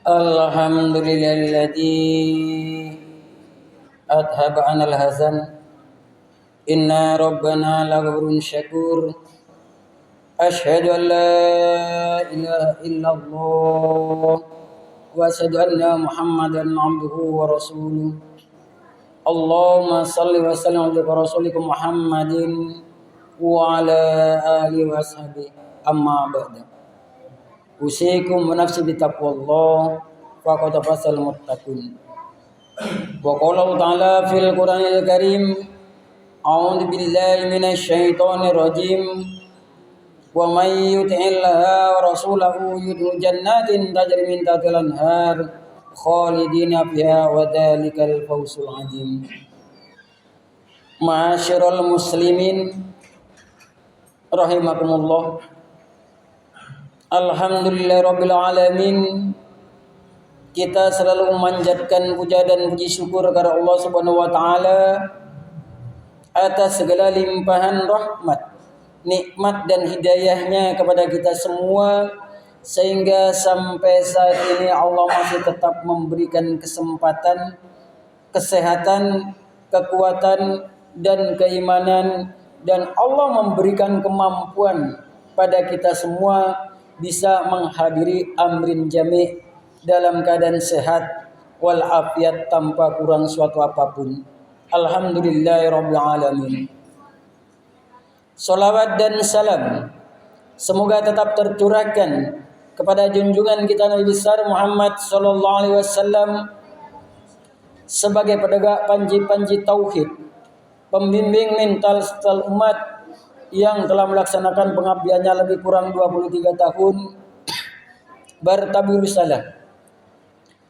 Alhamdulillahilladzi adhaba 'anal hazan. Inna rabbana laghafurun syakur. Asyhadu an la ilaha illallah wa asyhadu anna Muhammadan 'abduhu wa rasuluh. Allahumma shalli wa sallim 'ala rasulika Muhammadin wa ala alihi wa ashabihi. Amma ba'du. Usikum wa nafsi bitaqwallah faqad fasal muttaqun. Wa qala ta'ala fil Qur'anil Karim, a'udzu billahi minasy syaithanir rajim. Wa may yuti'illaha wa rasulahu yudkhilhu jannatin tajri min tahtiha al-anhar khalidina fiha wa dzalikal fawzul 'adzim. Ma'asyiral muslimin rahimakumullah. Alhamdulillahirabbil alamin. Kita selalu memanjatkan puja dan puji syukur kepada Allah Subhanahu wa taala atas segala limpahan rahmat, nikmat dan hidayahnya kepada kita semua, sehingga sampai saat ini Allah masih tetap memberikan kesempatan, kesehatan, kekuatan dan keimanan, dan Allah memberikan kemampuan pada kita semua bisa menghadiri amrin jami' dalam keadaan sehat wal afiat tanpa kurang suatu apapun. Alhamdulillahirabbil alamin. Salawat dan salam semoga tetap tercurahkan kepada junjungan kita Nabi besar Muhammad sallallahu alaihi wasallam sebagai penegak panji-panji tauhid, pembimbing mental umat yang telah melaksanakan pengabdiannya lebih kurang 23 tahun bertabur risalah,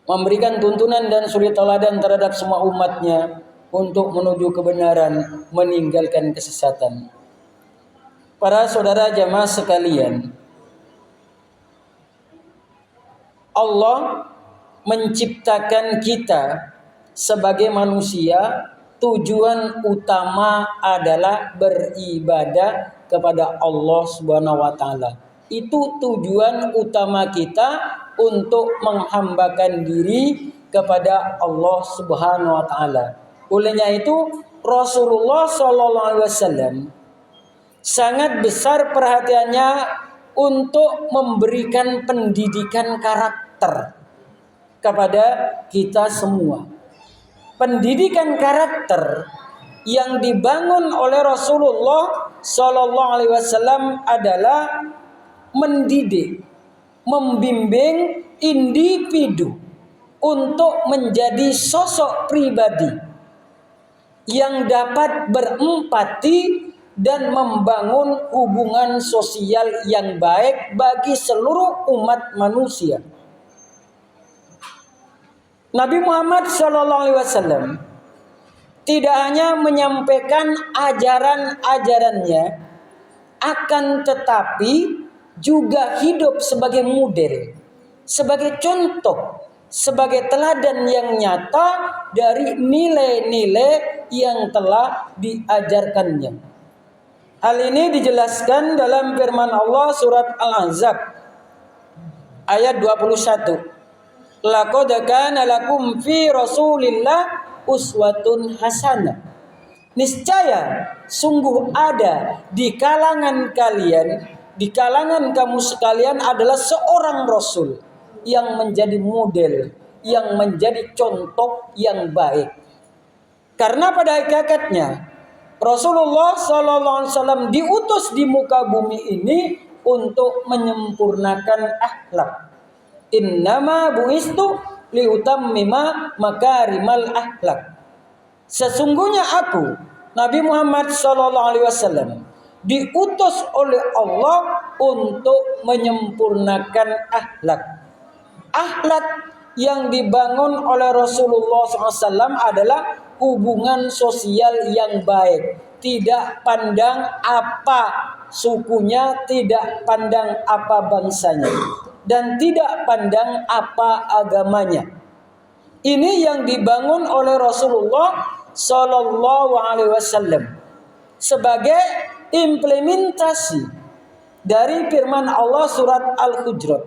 memberikan tuntunan dan suri teladan terhadap semua umatnya untuk menuju kebenaran, meninggalkan kesesatan. Para saudara jamaah sekalian, Allah menciptakan kita sebagai manusia. Tujuan utama adalah beribadah kepada Allah Subhanahu wa taala. Itu tujuan utama kita untuk menghambakan diri kepada Allah Subhanahu wa taala. Olehnya itu Rasulullah sallallahu alaihi wasallam sangat besar perhatiannya untuk memberikan pendidikan karakter kepada kita semua. Pendidikan karakter yang dibangun oleh Rasulullah sallallahu alaihi wasallam adalah mendidik, membimbing individu untuk menjadi sosok pribadi yang dapat berempati dan membangun hubungan sosial yang baik bagi seluruh umat manusia. Nabi Muhammad SAW tidak hanya menyampaikan ajaran-ajarannya, akan tetapi juga hidup sebagai model, sebagai contoh, sebagai teladan yang nyata dari nilai-nilai yang telah diajarkannya. Hal ini dijelaskan dalam firman Allah surat Al-Ahzab ayat 21. Laqad kana lakum fi Rasulillah uswatun hasanah. Niscaya sungguh ada di kalangan kalian, di kalangan kamu sekalian adalah seorang rasul yang menjadi model, yang menjadi contoh yang baik. Karena pada hakikatnya Rasulullah SAW diutus di muka bumi ini untuk menyempurnakan akhlak. Innama bu'istu liutammima makarimal akhlak. Sesungguhnya aku Nabi Muhammad SAW diutus oleh Allah untuk menyempurnakan akhlak. Akhlak yang dibangun oleh Rasulullah SAW adalah hubungan sosial yang baik. Tidak pandang apa sukunya, tidak pandang apa bangsanya, dan tidak pandang apa agamanya. Ini yang dibangun oleh Rasulullah Sallallahu Alaihi Wasallam sebagai implementasi dari firman Allah surat Al-Hujurat.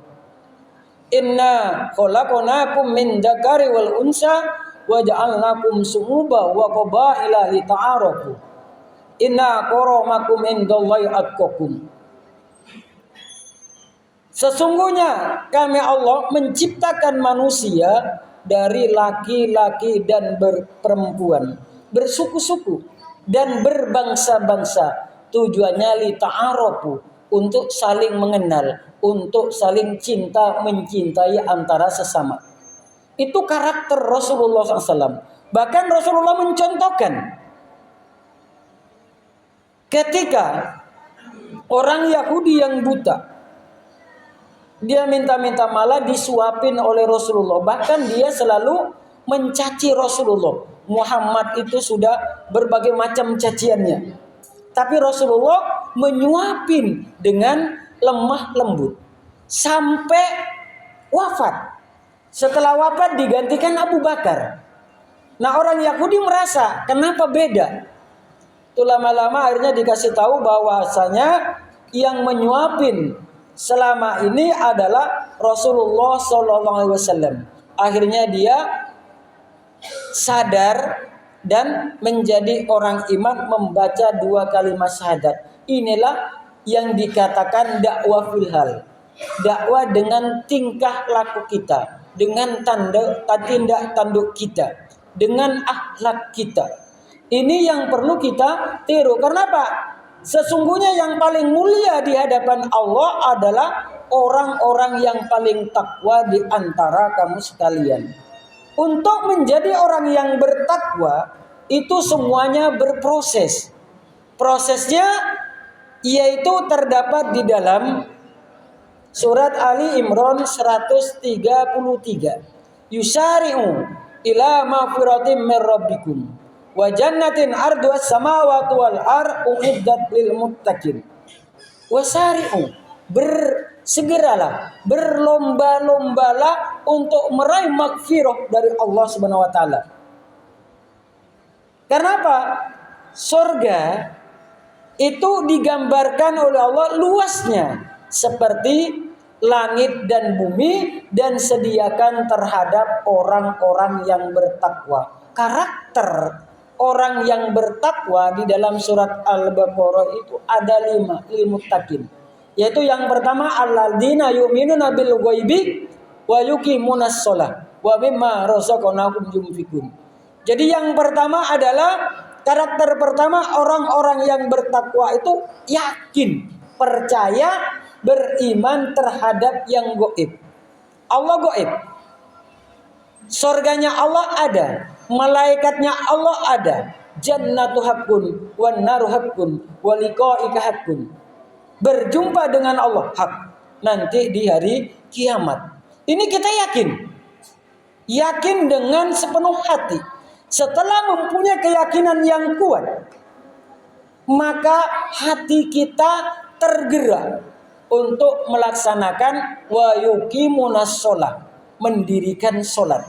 Inna khalaqnakum min dzakari wal unsa wa ja'alnakum sumuba wa qabaila lita'arafu. Inna akramakum indallahi atqakum. Sesungguhnya kami Allah menciptakan manusia dari laki-laki dan perempuan, bersuku-suku dan berbangsa-bangsa. Tujuannya lita'arafu, untuk saling mengenal, untuk saling cinta mencintai antara sesama. Itu karakter Rasulullah SAW. Bahkan Rasulullah mencontohkan ketika orang Yahudi yang buta, dia minta-minta malah disuapin oleh Rasulullah. Bahkan dia selalu mencaci Rasulullah. Muhammad itu sudah berbagai macam caciannya, tapi Rasulullah menyuapin dengan lemah lembut sampai wafat. Setelah wafat digantikan Abu Bakar. Nah, orang Yahudi merasa kenapa beda. Itu lama-lama akhirnya dikasih tahu bahwasanya yang menyuapin selama ini adalah Rasulullah SAW. Akhirnya dia sadar dan menjadi orang iman, membaca 2 kalimat syahadat. Inilah yang dikatakan dakwah filhal. Dakwah dengan tingkah laku kita, dengan tindak tanduk kita, dengan akhlak kita. Ini yang perlu kita tiru. Kenapa? Sesungguhnya yang paling mulia di hadapan Allah adalah orang-orang yang paling takwa di antara kamu sekalian. Untuk menjadi orang yang bertakwa itu semuanya berproses. Prosesnya yaitu terdapat di dalam surat Ali Imran 133. Yusari'u ila magfiratin min rabbikum wa jannatin arduas samawati wal ar uiddat lil muttaqin. Wasari'u, bersegeralah, berlomba-lombalah untuk meraih magfirah dari Allah Subhanahu wa taala. Kenapa? Surga itu digambarkan oleh Allah luasnya seperti langit dan bumi, dan sediakan terhadap orang-orang yang bertakwa. Karakter orang yang bertakwa di dalam surat Al-Baqarah itu ada 5 lil muttaqin. Yaitu yang pertama alladzina yu'minuna bil ghaibi wa yuqimunas shalah wa mimma razaqnahum yunfikun. Jadi yang pertama adalah karakter pertama, orang-orang yang bertakwa itu yakin, percaya, beriman terhadap yang gaib. Allah gaib. Surganya Allah ada, malaikatnya Allah ada, jannatu haqqun wan naru haqqun wa liqa'ika haqqun. Berjumpa dengan Allah hak nanti di hari kiamat. Ini kita yakin. Yakin dengan sepenuh hati. Setelah mempunyai keyakinan yang kuat, maka hati kita tergerak untuk melaksanakan wa yuqimunas shalah, mendirikan salat,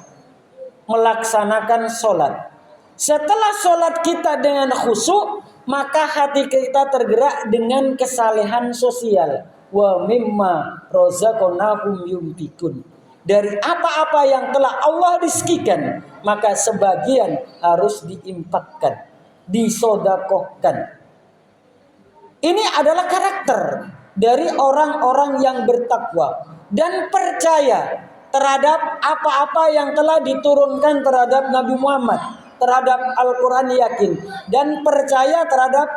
melaksanakan salat. Setelah salat kita dengan khusyuk, maka hati kita tergerak dengan kesalehan sosial. Wa mimma razaqnahum yunfikun. Dari apa-apa yang telah Allah rizkikan, maka sebagian harus diinfakkan, disodakohkan. Ini adalah karakter dari orang-orang yang bertakwa dan percaya terhadap apa-apa yang telah diturunkan terhadap Nabi Muhammad, terhadap Al-Quran yakin, dan percaya terhadap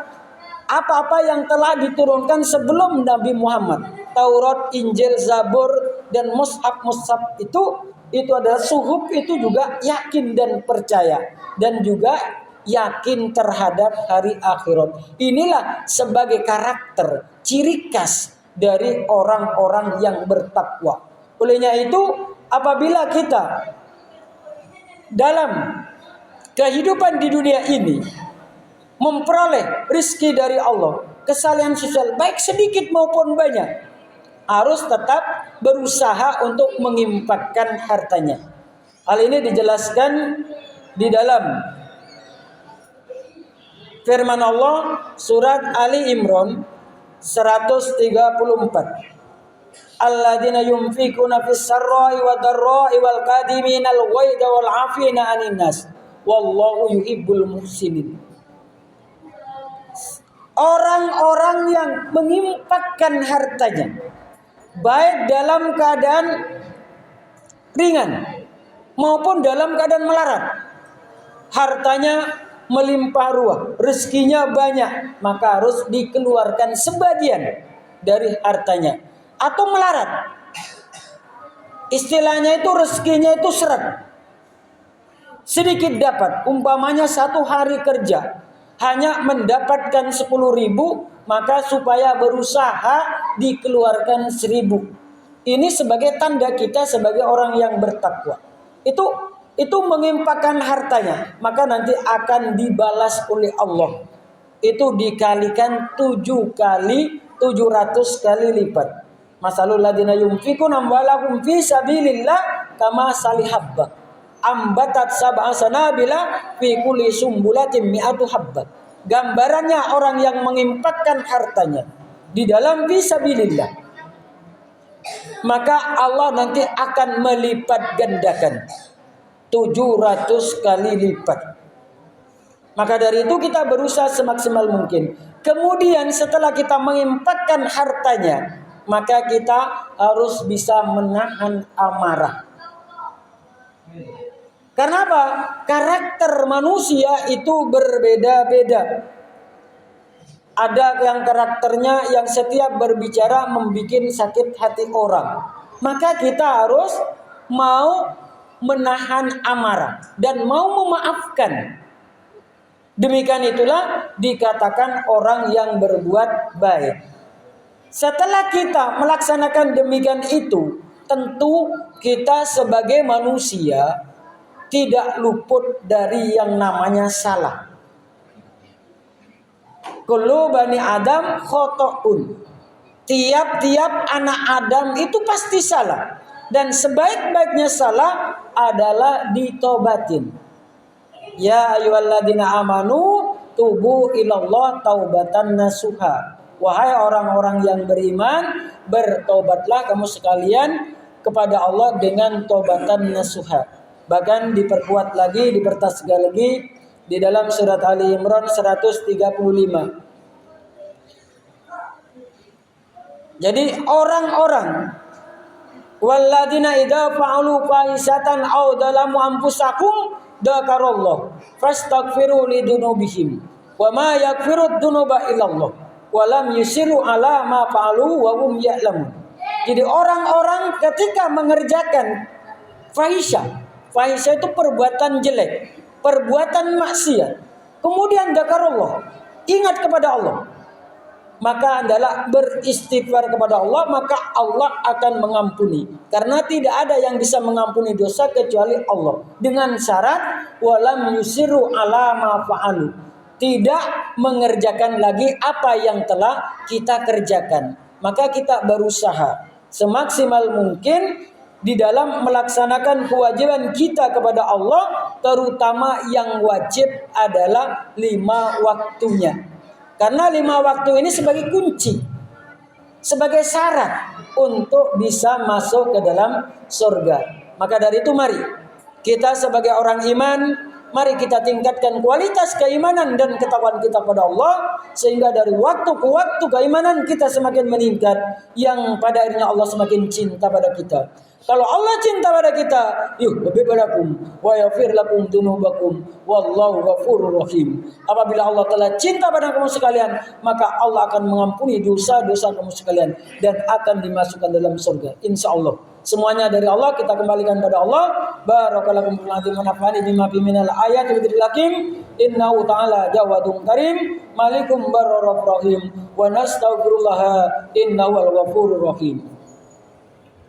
apa-apa yang telah diturunkan sebelum Nabi Muhammad. Taurat, Injil, Zabur, dan Mushaf itu adalah suhuf, itu juga yakin dan percaya, dan juga yakin terhadap hari akhirat. Inilah sebagai karakter, ciri khas dari orang-orang yang bertakwa. Olehnya itu, apabila kita dalam kehidupan di dunia ini memperoleh rizki dari Allah, kesalehan sosial baik sedikit maupun banyak, harus tetap berusaha untuk menginfakkan hartanya. Hal ini dijelaskan di dalam firman Allah surat Ali Imran 134. alladzina yunfikuna fis sarra'i wad dharra'i wal kadhiminal ghaidha wal 'afina 'anil nas wallahu yuhibbul muhsinin. Orang-orang yang menginfakkan hartanya baik dalam keadaan ringan maupun dalam keadaan melarat, hartanya melimpah ruah, rezekinya banyak, maka harus dikeluarkan sebagian dari hartanya. Atau melarat, istilahnya itu rezekinya itu seret, sedikit dapat. Umpamanya 1 hari kerja hanya mendapatkan 10.000, maka supaya berusaha dikeluarkan 1.000. Ini sebagai tanda kita sebagai orang yang bertakwa. Itu menginfakkan hartanya, maka nanti akan dibalas oleh Allah. Itu dikalikan 7 kali 700 kali lipat. Masalul ladina yunfikuna amwalahum fi sabilillah kama salihabba ambatat sab'a sanabila fi kulli sumbulatin mi'atu habbat. Gambarannya orang yang menginfakkan hartanya di dalam fisabilillah, maka Allah nanti akan melipat gandakan 700 kali lipat. Maka dari itu kita berusaha semaksimal mungkin. Kemudian setelah kita menginfakkan hartanya, maka kita harus bisa menahan amarah. Karena apa? Karakter manusia itu berbeda-beda. Ada yang karakternya yang setiap berbicara membuat sakit hati orang. Maka kita harus mau menahan amarah dan mau memaafkan. Demikian itulah dikatakan orang yang berbuat baik. Setelah kita melaksanakan demikian itu, tentu kita sebagai manusia tidak luput dari yang namanya salah. Kullu bani Adam khoto'un. Tiap-tiap anak Adam itu pasti salah. Dan sebaik-baiknya salah adalah ditobatin. Ya ayyuhalladzina amanu tubu ilallah taubatan nasuha. Wahai orang-orang yang beriman, bertobatlah kamu sekalian kepada Allah dengan taubatan nasuha. Bahkan diperkuat lagi, dipertegas lagi di dalam surat Ali Imran 135. Jadi orang-orang walladzina idza fa'alu fahisatan aw dalamu anfusakum dzakarallah fastaghfiru lidunubihim wa ma yaghfirud dunuba illallah wa lam yusiru ala ma fa'alu wa hum ya'lamun. Jadi orang-orang ketika mengerjakan fahisyah itu perbuatan jelek, perbuatan maksiat, kemudian dzakarallah, ingat kepada Allah, maka adalah beristighfar kepada Allah, maka Allah akan mengampuni. Karena tidak ada yang bisa mengampuni dosa kecuali Allah. Dengan syarat walam yusiru ala ma fa'alu, tidak mengerjakan lagi apa yang telah kita kerjakan. Maka kita berusaha semaksimal mungkin di dalam melaksanakan kewajiban kita kepada Allah, terutama yang wajib adalah 5 waktunya. Karena 5 waktu ini sebagai kunci, sebagai syarat untuk bisa masuk ke dalam surga. Maka dari itu mari kita sebagai orang iman, mari kita tingkatkan kualitas keimanan dan ketakwaan kita kepada Allah, sehingga dari waktu ke waktu keimanan kita semakin meningkat, yang pada akhirnya Allah semakin cinta pada kita. Kalau Allah cinta pada kita, yuhibbukum wa yaghfir lakum dzunubakum wallahu ghafurur rahim. Apabila Allah telah cinta pada kamu sekalian, maka Allah akan mengampuni dosa-dosa kamu sekalian dan akan dimasukkan dalam surga, insyaallah. Semuanya dari Allah, kita kembalikan pada Allah. Barakallahu fiikum wa nafa'ani bima fi minal ayati wa dzikril hakim. Innahu ta'ala jawadun karim, malikum bararrahim wa nastaghfirullah innahu al-ghafurur rahim.